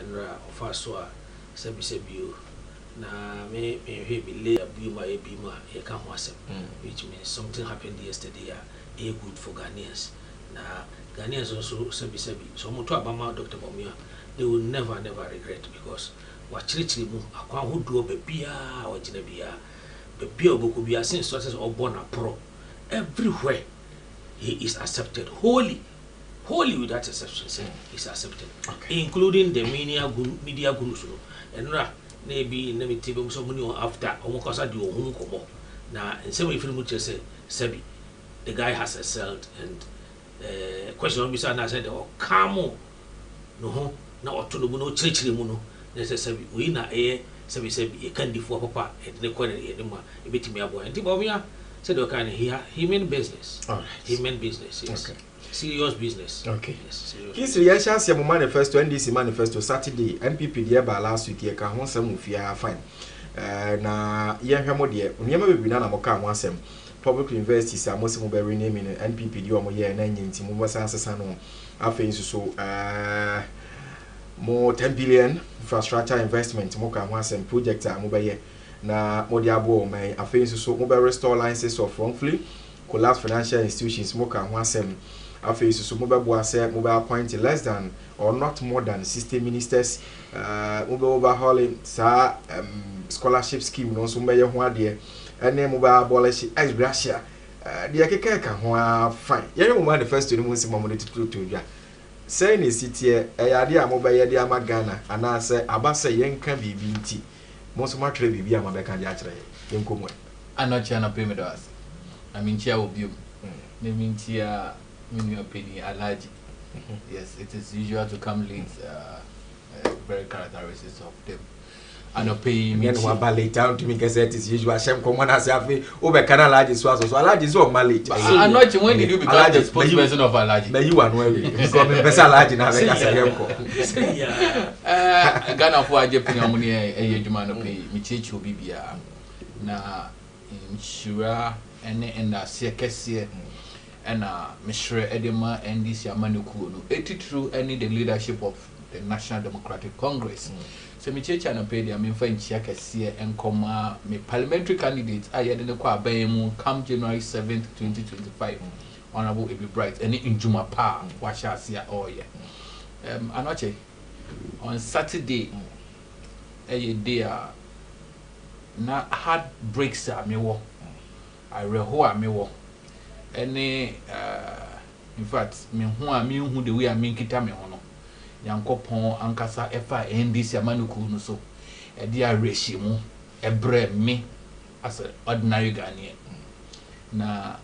enra ofaswa sebi na me lay abuma e ka ho asem, which means something happened yesterday a good for Ghanaians. Na Ghanaians also sebi so moto abama Dr. Bawumia, they will never regret, because wachirichiri mu akwa hodo bebia wagina bebia oboku bia since sources of born a pro everywhere he is accepted wholly without exception. He's accepted, including the media gurus and maybe name so many after omokosa di ohun komo na nsem ifiri mu chese sebi the guy has excelled. And question on bisa na said kamo no ho na otono mu no chirichiri mu no necessary we na sebi e can defo papa e de ko e de ma e betimi abo enti Bawumia said okay he meant business. All right. He meant business, yes. Okay. Serious business. Okay. Yes, Kinsley, yes, chance your manifesto, NDC manifesto, Saturday, NPP, dear by last week, you can want some of you fine. Na, yeah, Hamodia, when you may be none of Moka, one sem. Public universities are most of them renaming NPP, you are more year 19, Timu Sansano, I think so, more 10 billion infrastructure investment, Moka, one sem project, mobile. Na Modiabo, may I think so, mobile restore licenses of wrongfully collapsed financial institutions, Moka, one sem. After so mobile mobile appoint less than or not more than 60 ministers, mobile overhauling scholarship scheme no so may ho ade and then mobile abolish ex gratia the akeka ho fine yen mo manifesto ni mo si mo to ya say ni city e ade a mobile ye de amagana ana say abasa yen ka bibi nti mo so ma tre bibi ama be ka dia kire yen komo anoche na pay me das I mean chia obium me mean chia in your opinion, allergy. Yes, it is usual to come late. Very characteristics of them. And pay me. Then one ballet down to me because it is usual. Shem come on as I over can allergy so allergy is all mallet. I'm not when did you become the spokesperson of allergy? But you are no because me person allergy now. Ghana for Japan money a Jumano pay me teach you bibia na insura and circus and Mr. Edema and this Yamanuku, it through any the leadership of the National Democratic Congress. So me church and pay the friend check and come me parliamentary candidates I had in the Kwabemu come January 7th, 2025. Honorable Ebi Bright and in Juma Pa, watch us here all year. Anoche on Saturday a day na hard breaks me wo. I reho me wo. Any in fact me who the way I mean kita me hono yankopon ankasa efa NDC amanuku no so e dia reshimu ebre me as an ordinary Ghanaian na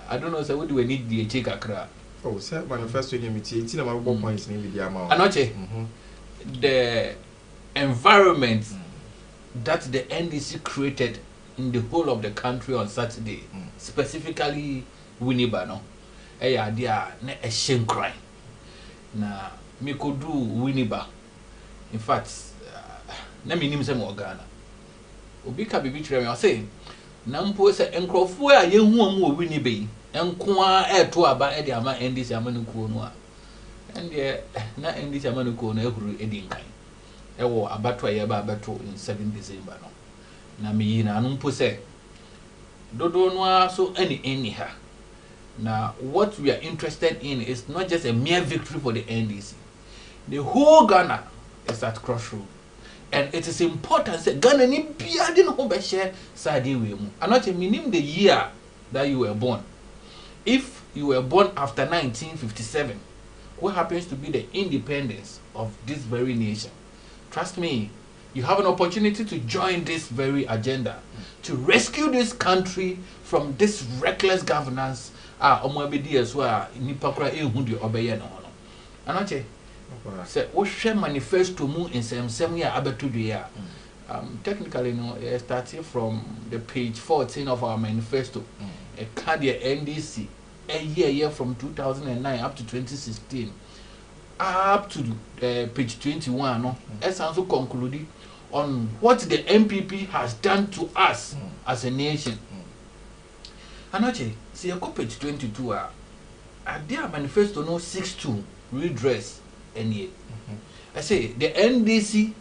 I don't know say what do we need the check akra oh sir manifesto ni miti na mabo points ni bi dia ma anoche the environment that the NDC created in the whole of the country on Saturday, specifically Winneba no. Dia na a shame cry. Na me could do Winneba. In fact, na me nim some Ghana. Obi ka bibi tire me say, na mpo se enkrofo a ye hu amu Winneba enko a to aba e de ama NDC amanuko no a. And na NDC amanuko no ehuru edinkan. Ewo abato a ye ba abato in 7 December no. Na me na numpo se dodo no so any ha now what we are interested in is not just a mere victory for the NDC. The whole Ghana is at crossroad and it is important that Ghana ni bia de no be share side we mu anot minim the year that you were born. If you were born after 1957, what happens to be the independence of this very nation, trust me, you have an opportunity to join this very agenda to rescue this country from this reckless governance. Omwabedi as well, Nipakra ehu de obeye no no. Anoche. Say wo hwe manifesto mu in sem ya abeto de ya. Technically no, starting from the page 14 of our manifesto. A card NDC a year from 2009 up to 2016 up to page 21 no. It's also concluded on what the MPP has done to us as a nation. Anoche, see a page 22 there manifesto no 6 to redress any. I say the NDC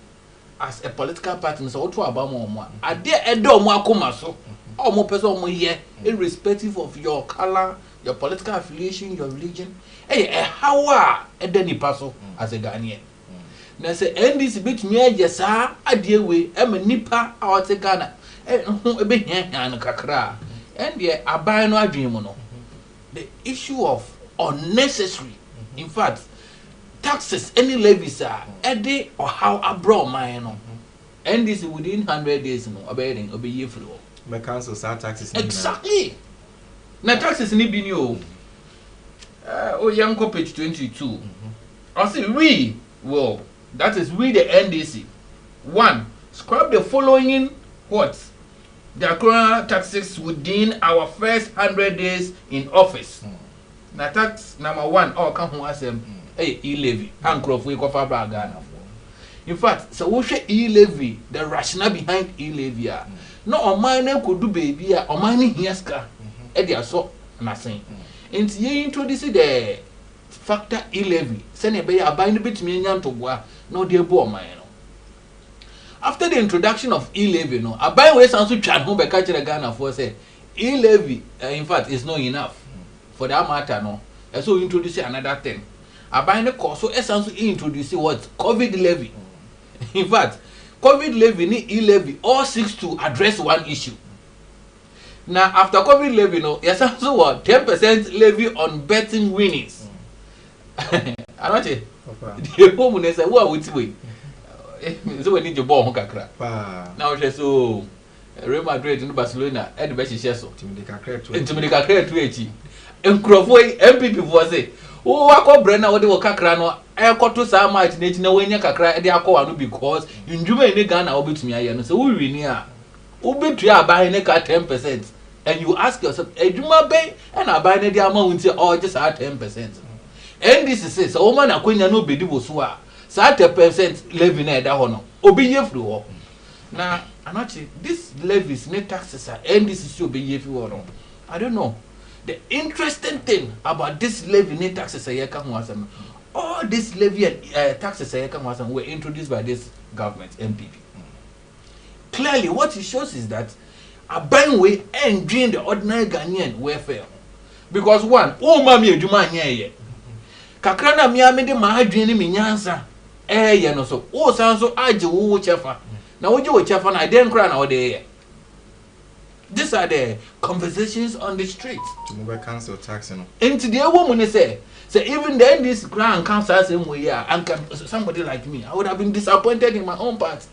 as a political party so to about more ade edo mo akoma so o mo person mo here irrespective of your color, your political affiliation, your religion how ede nipa so as a Ghanaian na say NDC betumi aye saa ade we ma nipa a o te Ghana ho ebe hia no kakra and the aban no adwen mu no the issue of unnecessary in fact taxes any levies are ede or how abroad man no and this within 100 days no obeying obey free me cancel taxes exactly na taxes ni bi ni o yanko page 22 I say we well that is we the NDC 1 scrap the following what the current taxes within our first 100 days in office na tax number 1 all come ho asem e-levy ankrofo ikofa bra Ghana for in fact so wo hwe e-levy the rationale behind e-levy no oman na kodu baby a oman ni hiaska e dia so na sen enti ye introduce the factor e-levy se na be aban no betumi anya ntoboa no de bo oman no after the introduction of e-levy no aban we san so twa ho be ka kire Ghana for say e-levy in fact is not enough for that matter no so introduce another thing aban ne course so essence introduce what COVID levy in fact COVID levy ni e-levy all seeks to address one issue now after COVID levy no yes so what 10% levy on betting winnings anoche the home ne say wo awuti we so we need your ball ho kakra now we so Real Madrid and Barcelona e de be hihye so intimidate kakra tu echi enkrofo MPP for say o akọ na wo de wo kakra no ekoto saa match na echi na wanya kakra de akọ wa no because ndwuma ni Ghana wo betumi aye no so wo wini a wo betu aban ne ka 10% and you ask yourself edwuma be na aban ne de ama wunti o just 10% and this is so woman akonya no bedi bo so a saa 10% levy na eda ho no obi ye firi ho na anachi this levies ne taxes are and this is obi ye firi ho no I don't know. The interesting thing about this levy taxes all this levy and taxes were introduced by this government MPP. Clearly, what it shows is that a buying way and drain the ordinary Ghanaian welfare. Because one, oh mami ejuma nye kakrana mi amede ma adwene mi nyansa ye no so o san so age wo chefa na wo je wo chefa na den kra na wo de these are the conversations on the street. To cancel tax, you know. Into the woman say even then this grand council same way and somebody like me, I would have been disappointed in my own part.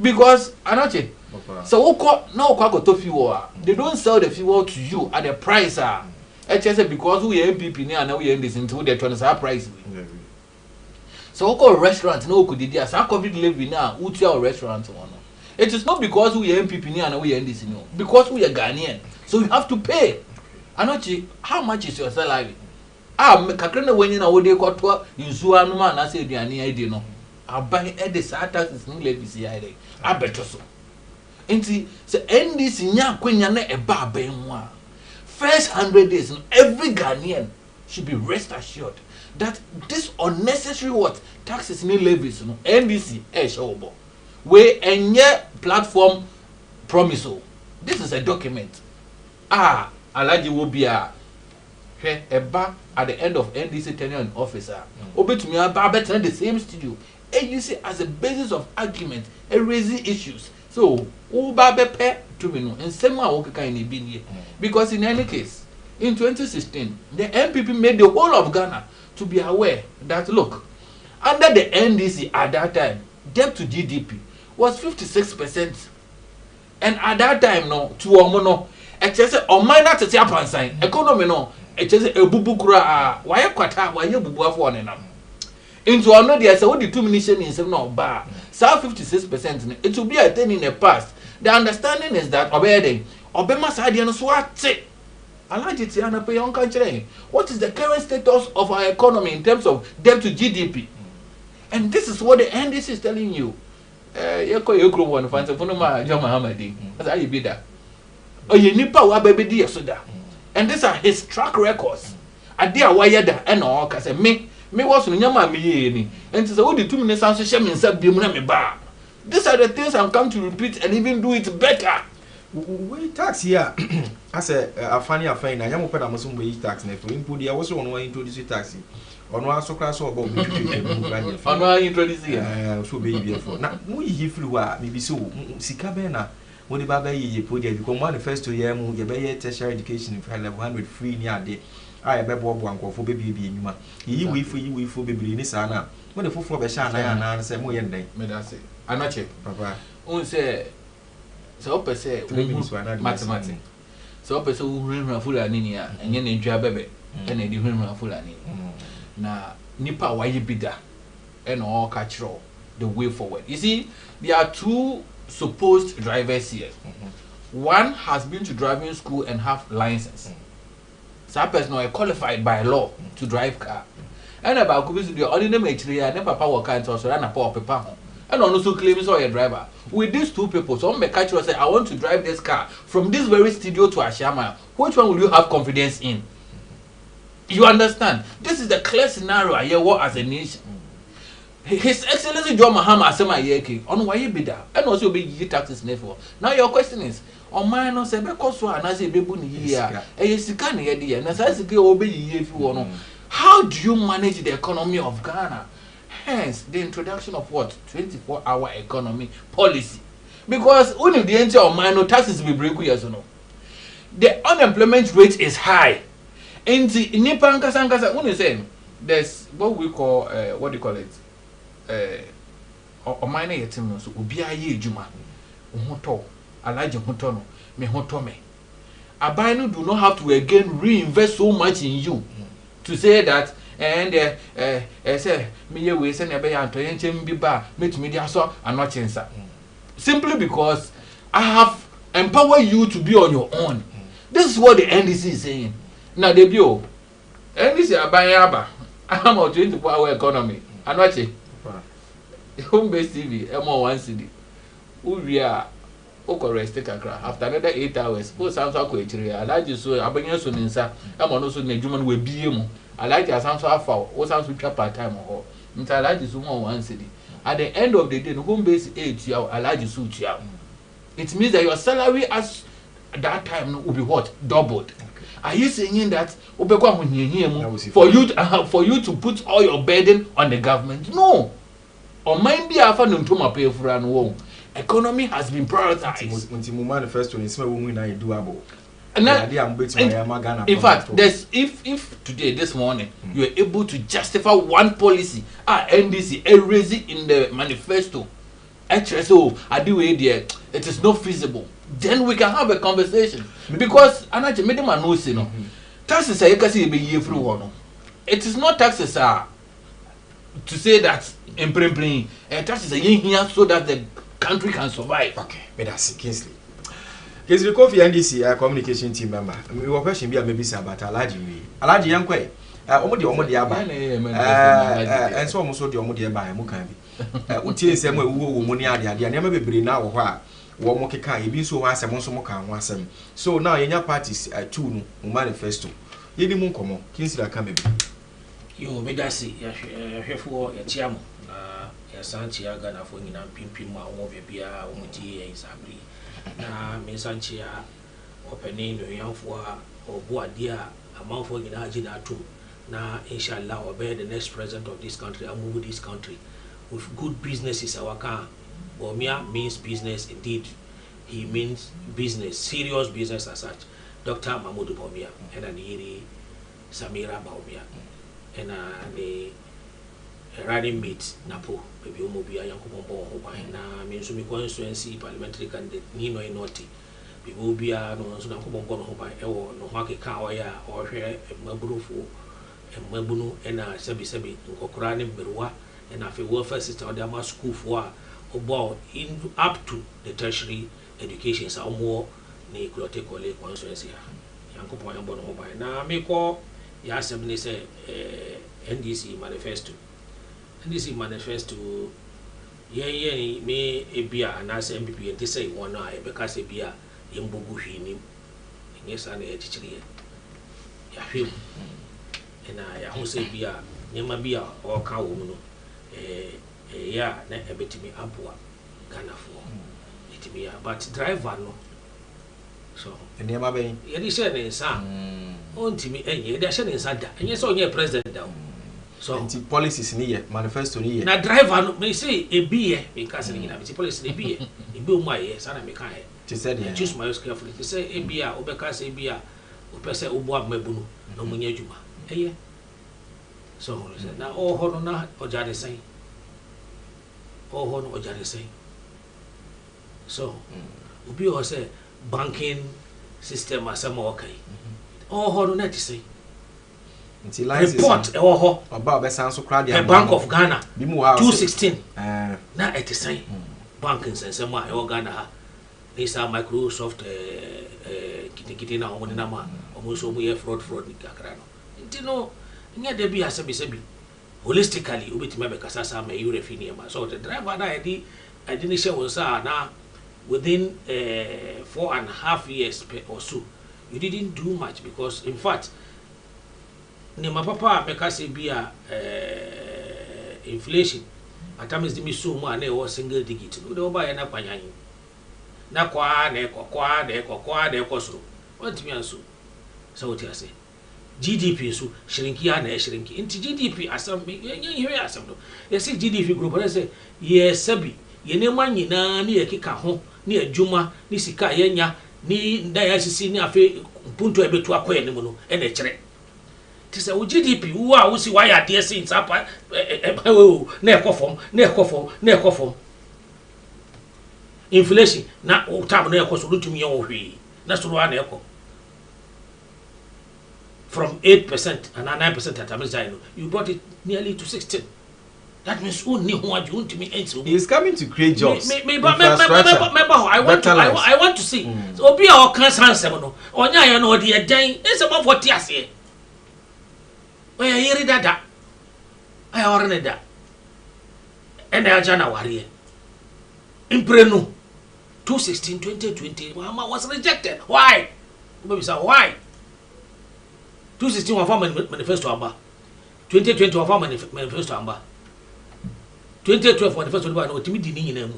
Because anache. So no kwako to fuel. They don't sell the fuel to you at the price because we MPP now and we end this into the transfer price. So restaurant no could did as COVID levy now, uti our restaurant one. It is not because we are MPP and we are NDC, no. Because we are Ghanaian. So you have to pay. Anochi, how much is your salary? Kakrena when you know what they got to you man, I said, I did no. I buy the taxes in levies. I bet so. And see, the NDC nya kwenyane e ba benwa. First 100 days, every Ghanaian should be rest assured that this unnecessary what taxes in levies, no NDC showable. We enye platform promise. This is a document. Alaji will be a eba at the end of NDC tenure in office. Obetumi aba better the same studio. And you see as a basis of argument and raising issues. So uba bepe to me no and same one okay kind of being because in any case in 2016 the MPP made the whole of Ghana to be aware that look under the NDC at that time debt to GDP was 56%. And at that time, no, to Omono, it says, or minor to Japan sign, economy, no, it says a bubukura, why a quata, why you bubu for one and into another, there's only 2 million in 7 bar, so 56%. It will be a thing in the past. The understanding is that obeying, Obama's idea no swat. I like it, Tiana Payon country. What is the current status of our economy in terms of debt to GDP? And this is what the NDC is telling you. Yoko one fancy for no John Mahamadi. That's how you be that. Oh, you nipa wa baby dear soda. And these are his track records. A dear wayada and all case me me was no nyama me ye ni enti say wo di 2 minutes an so hye me nsa biem na me ba. These are the things I'm come to repeat and even do it better. We tax here. I say a funny affair na yamu peda mo so mo yi tax na for input dia wo so ono introduce tax. Ono aso kra so obo mo tutu ono introduce so be yi for. Na mo yi flu a me bi so sika be na mo di ba ba yi project because manifesto ye mu ye be ye tertiary education in level 100 free ni ade. I be bo ankofo be bi enuma. Yi we fo bebiri ni sa na. Mo de fofo be sha na ya na say mo ye ndan. Me da say. Anoche. Papa. On say so per se mathematics. So per se uhunhun fulani ni a enye na ntwa bebe e na di hunhun fulani. Na nipa waye bida e na all catch the way forward. You see, there are 2 supposed drivers here. One has been to driving school and have license. That person is qualified by law to drive car. And about could be the ordinary material, and papa work and so run a poor paper. And also claims or a driver. With these 2 people, some may catch you and say, I want to drive this car from this very studio to Ashama. Which one will you have confidence in? You understand? This is the clear scenario I hear what as a nation. His Excellency John Mahama Asema Yeki, on why you be there, and also be ye taxes never. Now your question is, on mine no say because so and I say baby here, a sikani yedi, and as I say obey ye if you want. How do you manage the economy of Ghana? Hence, the introduction of what 24-hour economy policy, because only the entire of minor taxes will break years no. The unemployment rate is high. In the Nipan Kasankasa, when you say there's what we call what do you call it? Or minor yetim so ubia ye juma. Uhoto, alaji hoto no, me hoto me. Abino do not have to again reinvest so much in you to say that. And say me we send a bay and to be bar, meet media so and not chensa. Simply because I have empowered you to be on your own. This is what the NDC is saying. Now the bio NDC are buying aba. I'm on 24-hour economy. And watch it. Home based TV, M1 CD. We are rest after another 8 hours. Who sounds like a large so abanya so ninsa. I'm also Najuman will be him. I like your sounds so far, what sounds with part time or I like this one city. At the end of the day, the home base 8 you I like you suit you. It means that your salary at that time will be what? Doubled. Okay. Are you saying that for you to put all your burden on the government? No. Or mind be a fan to my pay for an economy has been prioritized. When manifesto is doable. In fact, there's if today this morning you are able to justify one policy, NDC raise in the manifesto, HSO, I do it is not feasible. Then we can have a conversation because anaje made man know say no taxes are kasi be year through one. It is not taxes to say that in plain taxes are here so that the country can survive. Okay, but that's Kingsley. Kingsley Kofi NDC communication team member. We were question be maybe say about Alaji Yankwe. Omodi aba. And so almost the omodi aba mu kan bi. Utie nsem a wo mu ni ade na me bebre na wo ho a wo mo keka e bi so ho asem so mo kan ho asem. So now yenya parties two no manifesto. Yedi mu nkomo Kingsley aka me bi. Yo me dasi ya hwefo ya tiamo na ya sanchi ya Ghana fo nyina pimpim a wo bia wo muti ya isabri. Na me sanchi ya openi no yanfo a obo ade a amanfo nyina agi na atum. Na inshallah obey the next president of this country and move this country with good businesses. Our car Bawumia means business indeed. He means business, serious business as such. Dr. Mahmoud Bawumia and Aniri Samira Bawumia and the running mate Napo baby Umobia Yankubombo na means me constituency parliamentary candidate Nino Inoti. People be a no Nakubombo Hoba no Haki Kawaya or here Mabrufu. Mabunu and sebi Nkokura Berwa and a welfare system or the school for about in up to the tertiary education some more ne kulote kole constituency yankopo yambo no mobile na me ko ya assembly say NDC manifesto ye me ebia anase MPP enti say one na e beka say bia yembogu hwini nyesa na e chichire ya hwem na ya ho say bia nyema bi a ɔka wo mu no ya na ebetimi aboa Ghana for etimi ya but driver no so nyema ben yɛde hyɛ ne nsa ontimi enye yɛde hyɛ ne nsa da enye sɛ onye president da so anti policies ni ye manifesto ni ye na driver no me say ebi ye me ka sɛ nyina me policy ebi ye ebi o mu aye sa na me ka ye te said ye choose my use carefully te say ebi a obeka sɛ ebi a opɛ sɛ obo amabu no na omunya adwuma eye so na ho no na ojade sɛn ho no ojade sɛn so obi o sɛ banking system asɛm okay ho no na te sɛn nti license report ho oba obesan so kra dia Bank of Ghana bi mu ha 216 na te sɛn bank nsɛnsɛm a Ghana ha isa Microsoft kitikiti na omo na ma omo so mo ye fraud ni kakra no nti no nya de bi asebi holistically obetime be kasa sa ma you refini ma so the driver na edi ni she won sa na within 4.5 years or so you didn't do much because in fact ne ma papa be kasa bi a inflation atamis di mi so mu na e was single digit no de oba ye na kwanyan na kwa na ekosoro what me anso so what you say GDP so shrinki ya na shrinki inti GDP asam ye asam do ye say GDP group na say ye sabi ye ne manyina na ye keka ho na adwuma ni sika ye nya ni nda ya sisi ni afi punto ebetu akoye ne mu no e na kire ti say wo GDP wo a wo si wa ya de sin sapa na ekofom inflation na tab na ekoso lutumi ye wo hwe na so ro na eko from 8% and 9% at Amazon you brought it nearly to 16. That means only who are you to me answer. He is coming to create jobs. I want to see. So be our cancer no. Onya ya no de den. It's about 40 ase. Oya yiri dada. Aya orne da. And I jana wari. Imprenu 216 2020 was rejected. Why? Maybe say why? 216 wa farm manifesto amba 2020 wa farm manifesto amba 2012 manifesto ba na otimi di ni nyina mu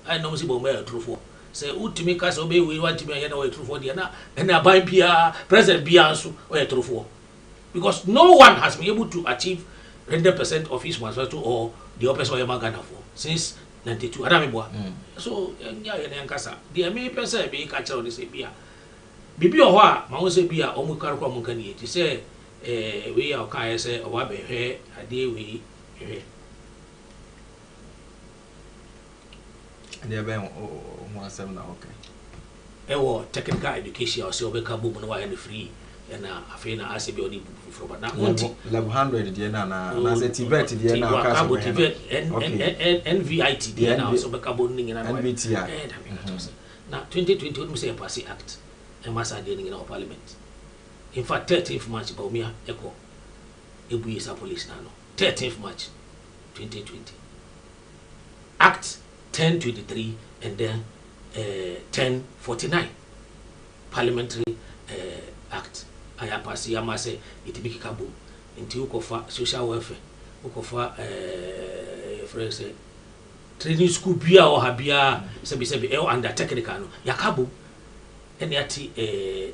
ai no msi bo ma trufo say utimi ka so be we want me na we trufo dia na ban bia president bia so we trufo because no one has been able to achieve 100% of his manifesto or the opposite of Ghana for since 92 adami boa so nya ye na nkasa dia me pesa be ka kira oni se bia bibi o ho a ma won se bia o mu karokwa mu kan ye ti se we ya o kan ye se o wa be hwe ade we hwe ade be o mo asem na okay ewo technical education o se o be ka bu mu no wa ye free na afi na ase be oni bu fufuro ba na onti level 100 die na se tibet die na ka so tibet NVIT die na so be ka bo ni na NVT na 2020 we say pass act e masa de ni na parliament in fact 13th March ba umia eko ebuye sa police na no 13th March 2020 act 1023 and then 1049 parliamentary act aya pass ya ma say itibiki kabo nti ukofa social welfare ukofa friends training school bia o ha bia sebi e under technical no yakabo ene ati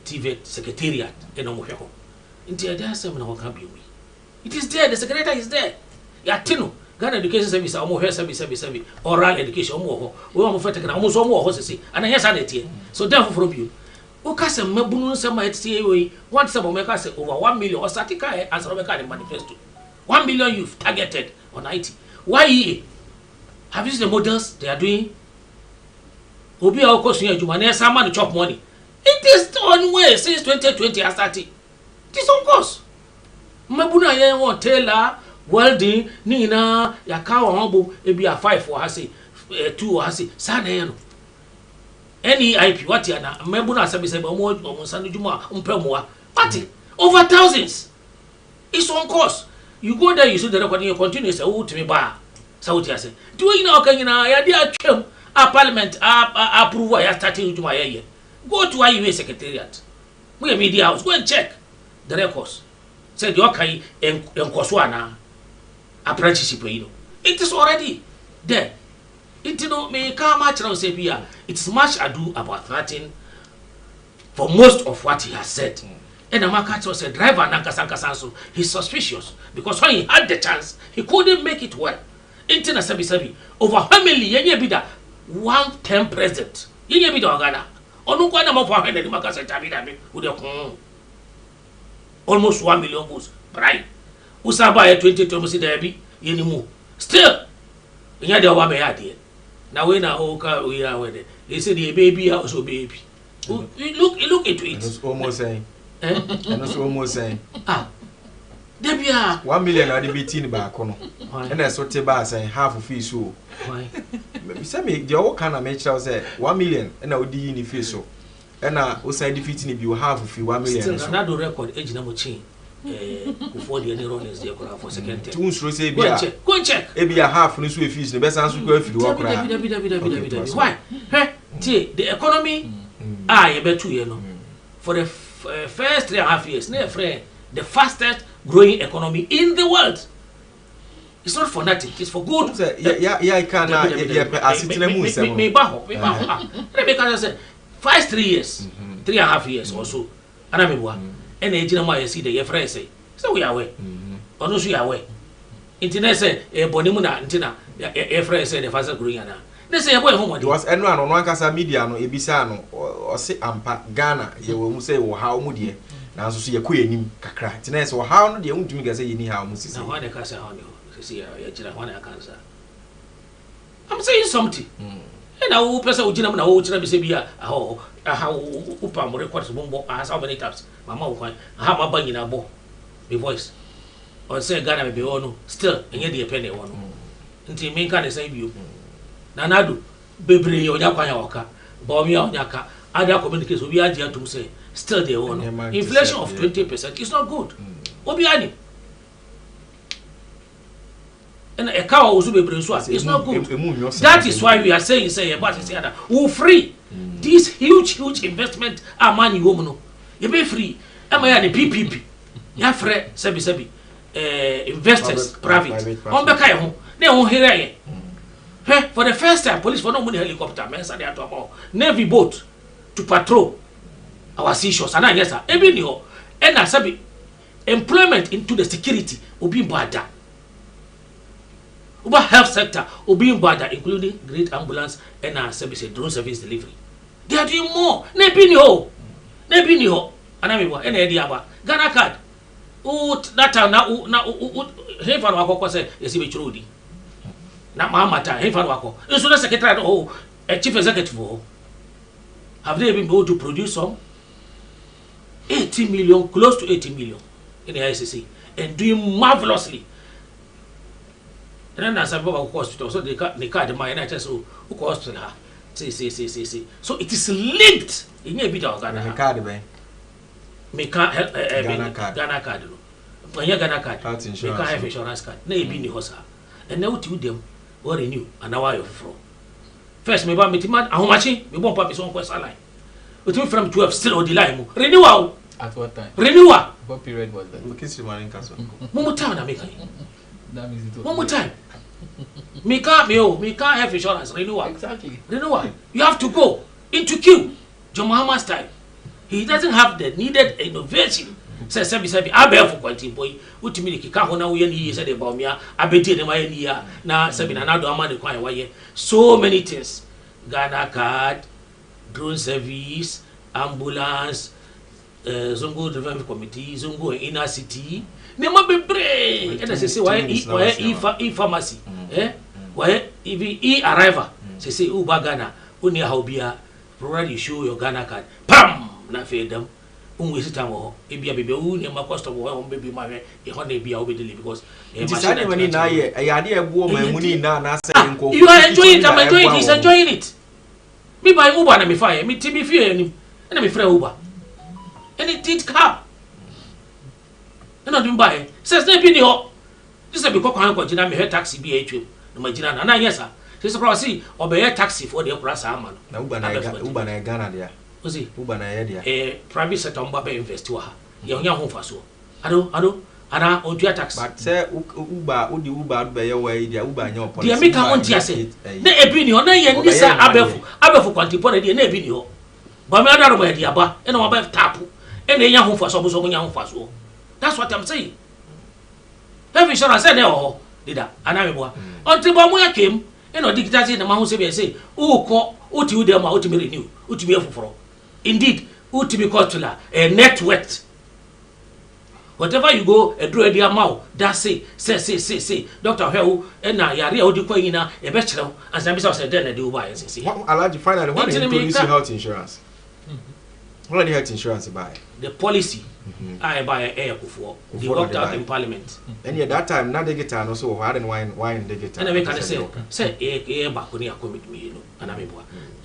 TVET secretariat eno mo hweko nti ada asem na waka biwi it is there, the secretariat is there ya tino Ghana education service omo hwe sebi oral education omo ho we omo fa technical omo so omo ho sisi ana yes ana tie so therefore for you o ka se mabunu nsema etie we want some make us over 1 million or statica as Rebecca the manifesto 1 million youth targeted on IT. Why have you seen the models they are doing? Obi a okosu adwuma na esa man chop money. It is on way since 2020 has started. It is on course. Mabuna ye won tailor welding ni na ya ka won bo ebi a 5 for ha say 2 ha say sa na ye no. Any IP what ya na mabuna sabi omo sanu dwuma mpemwa. Party over thousands. It's on course. You go there, you see the recording, you continue, say, oh, to me, bah. So what you say? Do you know, can you know, I did a parliament, approve, I started to my area. Go to IUA secretariat. We have media house, go and check the records. Say, the okay, and Koswana. apprenticeship, you know. It is already there. It you know me come much now say here. It's much ado about starting for most of what he has said. And the market was a driver Nankasankasanso. He's suspicious because when he had the chance, he couldn't make it well. Intina sabi over family yenye bida 110 president. Yenye bida Ghana. Onu kwa na mo for the makasa tabida me with almost 1 million votes. Right? Usaba 2020 si there be yeni mu. Still, yenye de wa me ade. Na we na oka we are with it. They say the baby also baby. Look into it. It's almost saying. And that's almost saying. Debia 1 million are the beating back on. And that's what Teba saying half of fees. So, why? Me, the old kind of nature say 1 million and I would be in the face. So, and I was defeating if you half of 1 million. Still, another record age number chain. Before the Runners, they could have for second time. Two should say, go and check. Maybe a half no fees, the best answer if you walk around. Why? The economy, I bet 2 years. For the first 3.5 years, the fastest growing economy in the world. It's not for nothing, it's for good. I can't. Because I said, 3 years, 3.5 years or so. And I mean, and the Jinama see the friend say, so we are away. Or no, we are away. Internet say, a bonimuna, Intina, a friend said the fastest growing. They say, well, home was anyone on one casa media no Ebisano or say Ampa Ghana, you will say, or how moody. Now, so see a queen kakra. Tiness or how no, you won't do me as a yini how Mrs. Now, why the casa on you? See, one cancer. I'm saying something. And I will pass out Jinam, old Trabisabia, how Upam records Mumbo as how many times. Mamma, how my bang in a bow, the voice. Or say Ghana may be on, still, and yet the penny one. Until me can't save you. Nanadu, Bebri, Oyaka, Bomia, Yaka, other communities will be idea to say, still they own. Inflation of 20% is not good. Obiani. And a cow also be bring swat. It's not good. That is why we are saying about the other. Who free this huge investment are money woman. You be free. Am I the PPP? Ya free sebi investors private. On the kai home. They won't hear it. For the first time, police for no money helicopter, men say they are to about navy boat to patrol our seashores. And I guess every new and I sabi employment into the security will be bad. Uber health sector will be bad, including great ambulance and service drone service delivery. They are doing more. Nebi ni ho. And I mean what? Any idea about Ghana card? Oh, that time now. Hey, for what say you see me true. Na Mahamata, hey, Fanwako. And so the secretary, a chief executive, have they been able to produce some 80 million, close to 80 million in the ICC, and doing marvelously. And then as I go to hospital, so they card the mind, I just who hospital her. See. So it is linked in a bit of Ghana card. Ghana card. When you Ghana card, you can't have insurance card. Maybe the hosa. And now to them. Or renew and now I from. First, me ba metiman how much? Me bon pa me so quest line. But from 12 still on the line. Renewal. At what time? Renewal. What period was that? Look at in Castle. One more time, I make it. That means it. One more time. Me can't have insurance. Renewal. Exactly. Renewal. You have to go into queue. John Mahama style. He doesn't have the needed innovation. Says Sabi, I bear for quality boy. What to me, Kikahona, when he said about me, I bet you my year. Now, Sabina, another man require why. So many things Ghana card, drone service, ambulance, Zongo Development Committee, Zongo Inner City. They might be brave. And I say, why e-pharmacy? Why e-arrival? Say, Uba Ghana, only how be a provided you show your Ghana card. Pam! Na feed them. Waste time or maybe a baby who never cost of one baby my a honey be obedient because it is only now a idea woman money now. You are enjoying it, I'm enjoying it, he's enjoying it. Me buy Uber and me fire, me TV fear and me friend Uber. And it did come. And I didn't buy. Says no penny ho. This is because I continue me head taxi BH. No my jina na yes sir. This is probably or be taxi for the opera man. Na Uber na Ghana there. See, Uber na dia. Private sector mba be invest wa. Ya onya ho fa so. Ado, ana ontua tax but say Uber udi Uber be ye way dia Uber nya policy dia meka won tia se na ebi ni ho na ye ni sa abefu kwantipo na dia na ebi ni ho ba me adaro ba dia ba e na wa ba tap e na nya ho fa so bo so nya ho fa so that's what I'm saying heavy insurance say na ho dida ana me boa until ba mo yakem e na digital say na ma ho se be say o ko o ti u dem a o ti me renew o ti me afuforo indeed o ti be costula a net worth. Whatever you go, a draw a mouth, that's say, Dr. Hell, and now Yaria would declare in a bachelor, and some business then they will buy and see. Allowed you finally want to introduce health insurance. What the health insurance buy? The policy I buy a air before the worked out in Parliament. And at that time, not the guitar, no so hard and wine the guitar. And I make say, a back when you commit me, and I'm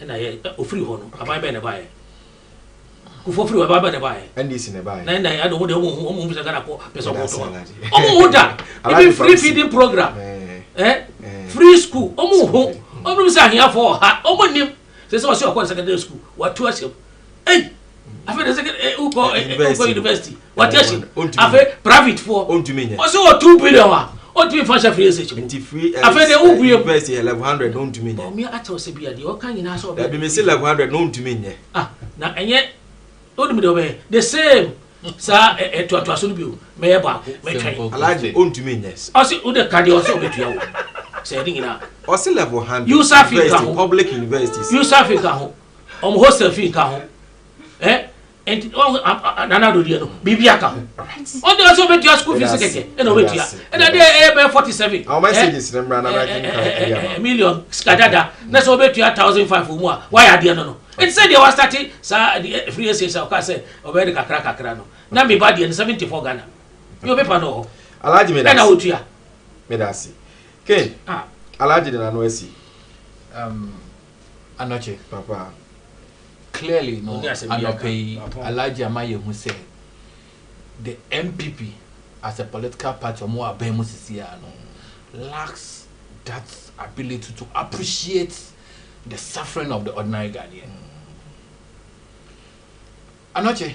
and I free one, I buy by buy. For free about the buy and this in a buy. And I don't want to go even free feeding program, free school, almost here for her. There's also a secondary school. What to us? Hey, I feel the second university. What else? I feel private for also 2 billion. What do you fancy free education? Free. I feel the university 1100 known to me. Me at all say be a what kind of so that be say 1100 known to me. Ah, now and yet. The same, sir, to a Sunbu, may about Alaji, own to me, yes. I see who the cardio also with you. Saying in a or still level 100. You Safi public universities. You Safi Kaho, hostel fee Kaho, and another deal, Bibiaka. On the also with your school fees again, and over here, and I dare 47. Our message is a million scattered. That's over to 1,500 more. Why are they no? And said they were starting, sir, the free assistance of Cassa, or very cracker. Now, me body and 74 Ghana. You paper no. Alaji me that out here. Medasi. Ken, Alaji than Anwesi. Anoche, Papa. Clearly, no, Anope, Alaji Amaye who said the MPP as a political party or more Bemusiciano lacks that ability to appreciate the suffering of the ordinary Ghanaian. Anoche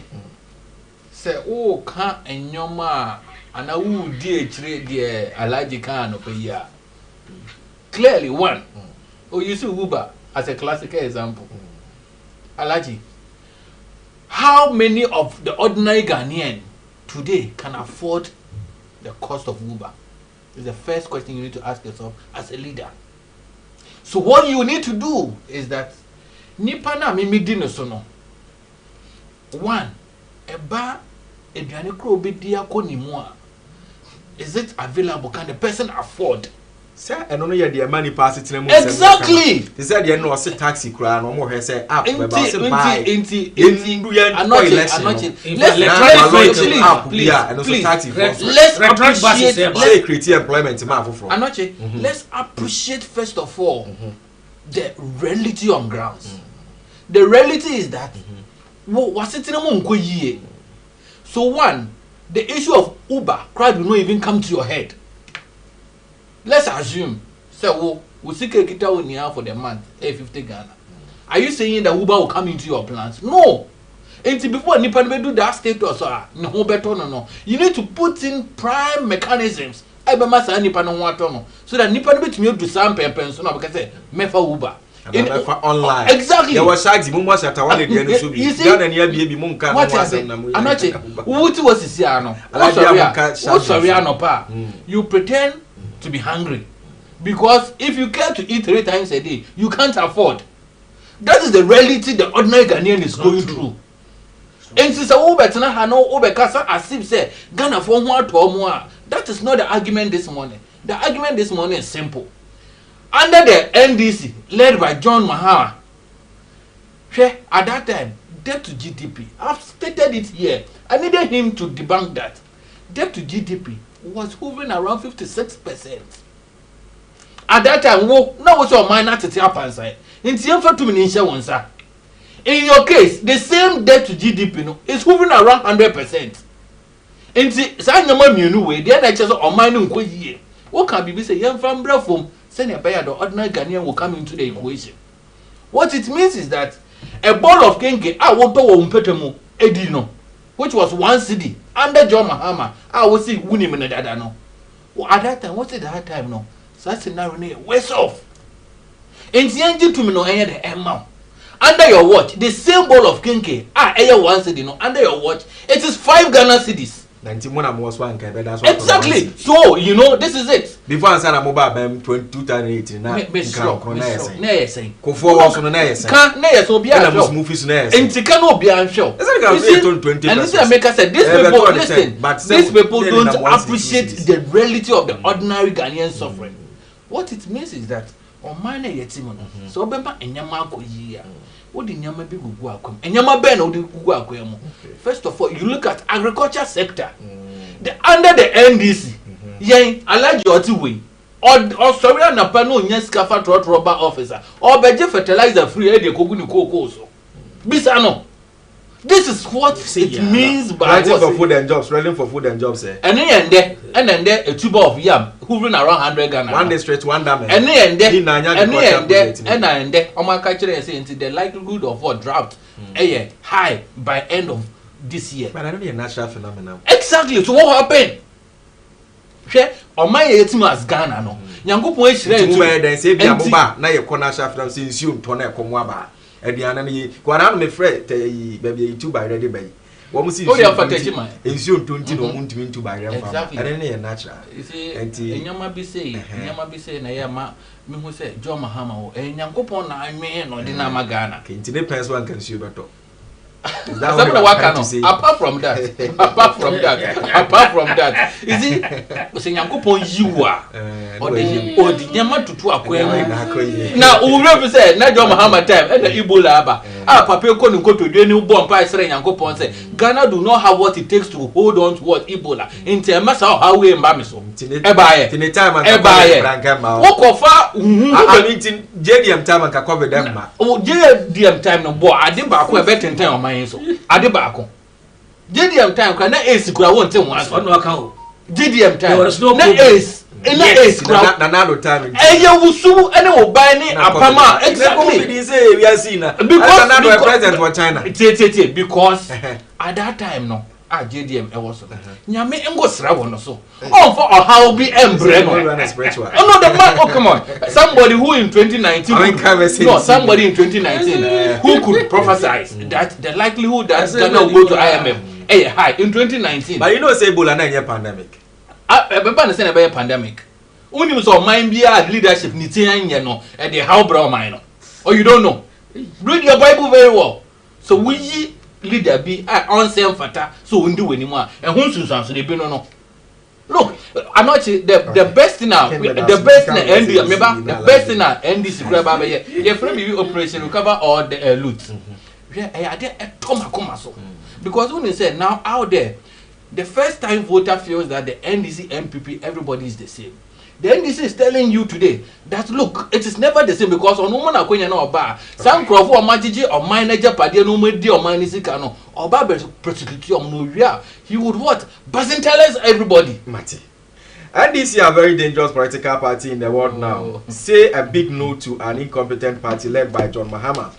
say, oh, can't and your ma, and I would dear Alaji can of a year. Clearly, one. Oh, you see Uber as a classical example. Alaji, how many of the ordinary Ghanaian today can afford the cost of Uber? Is the first question you need to ask yourself as a leader. So what you need to do is that nipa na mimi dino sono. One, eba eduane kro obi dia ko nimu a. Is it available? Can the person afford? Sir, and only the money pass it. Exactly. He said, "You know, a taxi crowd, no more." He said, "Up, let's appreciate first of all the reality on grounds. The reality is that was it in so one, the issue of Uber crowd will not even come to your head. Let's assume, so we see kita for the month, 50 Ghana. Are you saying that Uber will come into your plans? No. Until before Nipa do that status, no better no. You need to put in prime mechanisms. So that Nipa to do some pepper so now because mefa Uber. Online. Exactly. There was shags Mumwas at our you see, Ghana near baby Munka. What is it? I'm not saying what was Siano. You pretend to be hungry because if you care to eat 3 times a day you can't afford. That is the reality the ordinary Ghanaian is going through. And since as say Ghana for more, that is not the argument this morning. The argument this morning is simple. Under the NDC led by John Mahama, at that time debt to GDP, I've stated it here, I needed him to debunk that debt to GDP was hovering around 56%. At that time, now what's your mind not to happen side? In your case, the same debt to GDP is hovering around 100%. In the way, the NHS or mining year. What can be say young from Brafum, send a buyer the ordinary Ghanaian will come into the equation. What it means is that a ball of kenke I want to Petemo Edino, which was 1 cedi under John Mahama, I was see winning in the dada no. At that time, what's it that time no? So that's scenario where's off. And the engine to me no any the amount. Under your watch, the same bowl of kinky, one cedi no, under your watch, it is 5 Ghana cedis. 91 was one kind, that's exactly. So, you know, this is it. Before I signed a mobile BAM 2018, now, saying, go forward on the Nayas. Can't Nayas will be a movies, and Tikano be on show. And this America said, this people, listen, but these people don't appreciate the reality of the ordinary Ghanaian suffering. What it means is that, on mine, so Bemba and Yamako year. What the Nyama be Guguakum? And Yama Ben or the Guguakum. First of all, you look at agriculture sector. Under the NDC, yay, I like your 2 way. Or sorry, and a panel, yes, Scaffa trot rubber officer. Or Beje fertilizer free aid, Koguni Cocoso. Bisano. This is what it means by for food and jobs, running for food and jobs. And then there, a tuber of yam, hovering around 100 Ghana. One day straight, one dam. And then, on my culture, and saying the likelihood of what drought, high by end of this year. But I don't need a natural phenomenon. Exactly. So what happened? On my 18 as Ghana, no. Yango point, then say, Biamoba, now your corner shaft, since you turn a comwaba. Ediana ni kwa na me frɛ tɛ baby YouTube by ready by wo mu si ensure 20 no mu ntimi into by ready fa ene ne natural you see enyama bi say na ya ma me hu sɛ John Mahama wo enyankopɔn na anwe no de na magana kenti ne pɛs one can see better apart from that you see enyankopɔn yiwa or the nyama tutu akwa na we represent na John Mahama time and the Ebola aba papa ko ni koto dwe ni bomb pa sere enyankopɔn say Ghana do not have what it takes to hold on to what Ebola in terms of how we mba me so ebaye tin time and branka ma wo kofa meeting JDM time and ka cover them ma JDM time no bo ade ba ko e betenten o man so ade ba ko JDM time kwa na ace kura won ten wan so no aka o JDM time na ace na na time wusu ene wo ban ni apama exactly we say we are seeing because na president for China because at that time no JDM e was so nyame ngo sra won so on for how be embre no no the man come on somebody who in 2019 somebody in 2019 who could prophesy that the likelihood that Ghana will go to IMF high in 2019 but you know say Ebola na nye pandemic beba na say na be pandemic unim so mind bia leadership ni tin anye no e dey how brown mind no or you don't know read your Bible very well so we leader be on same fata so we do anymore and who so they be no look I'm not the best now the best na end the best na end this grab be your friend be operation recover all the loot I dey toma so because when they say now out there the first time voter feels that the NDC MPP everybody is the same. The NDC is telling you today that look, it is never the same because on woman akwenya na oba some crop or magigi or manager padi no me di or manisi kano oba be prosecute no wia he would what basintalize everybody mati. NDC are a very dangerous political party in the world now. Say a big no to an incompetent party led by John Mahama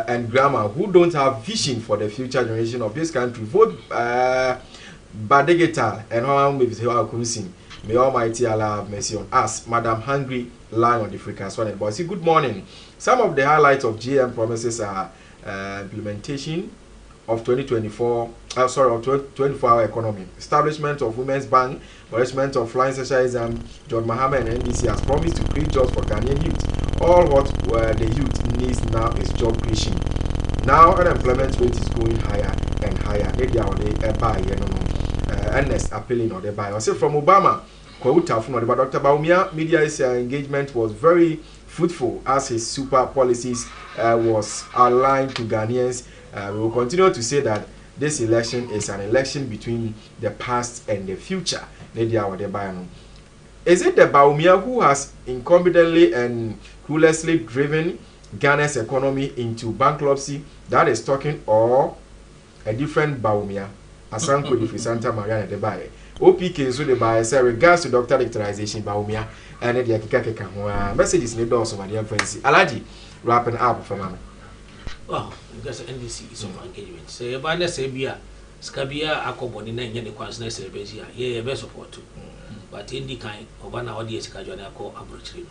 and Grandma who don't have vision for the future generation of this country. Vote Badegeta and Hoam with Kunsin. May Almighty Allah have mercy on us. Madam Hungry Lion on the African Swan. But see, good morning. Some of the highlights of GM promises are implementation of 24-hour economy, establishment of Women's Bank, arrangement of flying social exam. John Mahama and NDC has promised to create jobs for Ghanaian youth. All what the youth needs now is job creation. Now unemployment rate is going higher and higher. Maybe our Ernest appealing or the buy. I say from Obama, Dr. Bawumia media's engagement was very fruitful as his super policies was aligned to Ghanaians. We will continue to say that this election is an election between the past and the future. Is it the Bawumia who has incompetently and cluelessly driven Ghana's economy into bankruptcy that is talking, or a different Bawumia? Asanko di Santa Maria de Baye. OPK so the Baye say regards to doctor lecturization Bawumia and the akeka messages need also my dear friends. Alaji wrapping up for mama. Well, because NDC is of engagement. Say Banda say bia skabia akoboni na nye ne kwanso na celebrate ye be support but indi kan oba na odi esika jwana akọ abrochiri no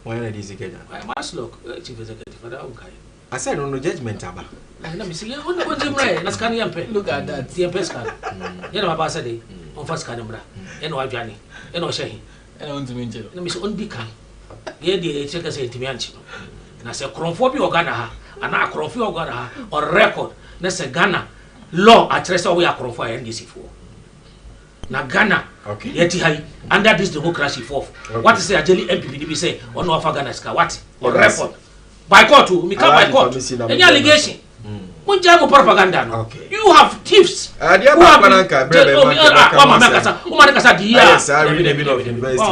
when na this again I must look chief executive father okay I said no judgment aba na me say on jimra na scan yampe Look at that. the yampe scan ye na baba say on first scan mra e na wadwane e na o shehi And I want to mention. na me say on di kan ye de e cheka say ntimi anchi no na say kronfo bi ogana ha ana akronfo ogana ha on record na say Ghana law atresa we akronfo a NDC for na Ghana okay yeti hai under this democracy for okay. What is the Ajeli MPP say on offer Ghana ska what on record by court to me come by court any allegation munja mo propaganda no okay. You have thieves dia ba bananka brebe ma kasa dia yes I read a bit of university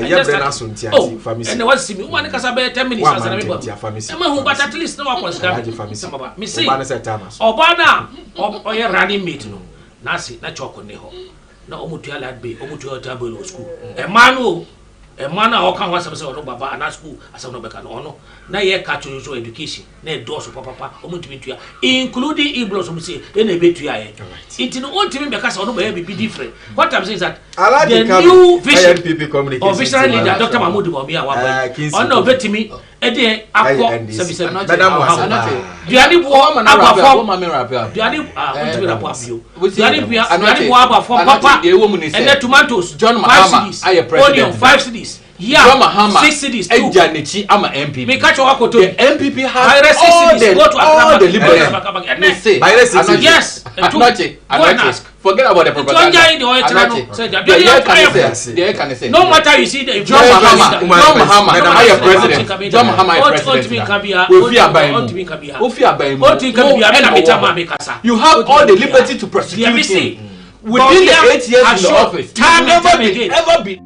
yeah brena sunti anti family and what see me woman kasa be 10 minutes as na me ba e ma hu but at least no wa consider me say obana oye running mate no na si na choko ne ho na omutua lad be omutua table no school e man a oka wa sabse ono baba na school asem no beka no ono na ye ka chojo education na do so papa omutumi tua including iblos omu say e na betua ye it no ontimi beka say ono ba be different. What I'm saying is that the new vision of visionary leader Dr. Mahmoud Bawumia wa ono betimi e de akọ service duani bo abafo duani ontimi rapo abio duani bo abafo papa and tomatoes John Mahama aye president 5 cities. Yeah, John Mahama 6 cities too. Ejanichi ama MPP. Me catch your to the MPP has all the liberals. Yes, forget about the propaganda. No matter you see the John Mahama aye president. John Mahama aye president. You have all the liberty to prosecute him within the 8 years in the office. Time and time again. Ever be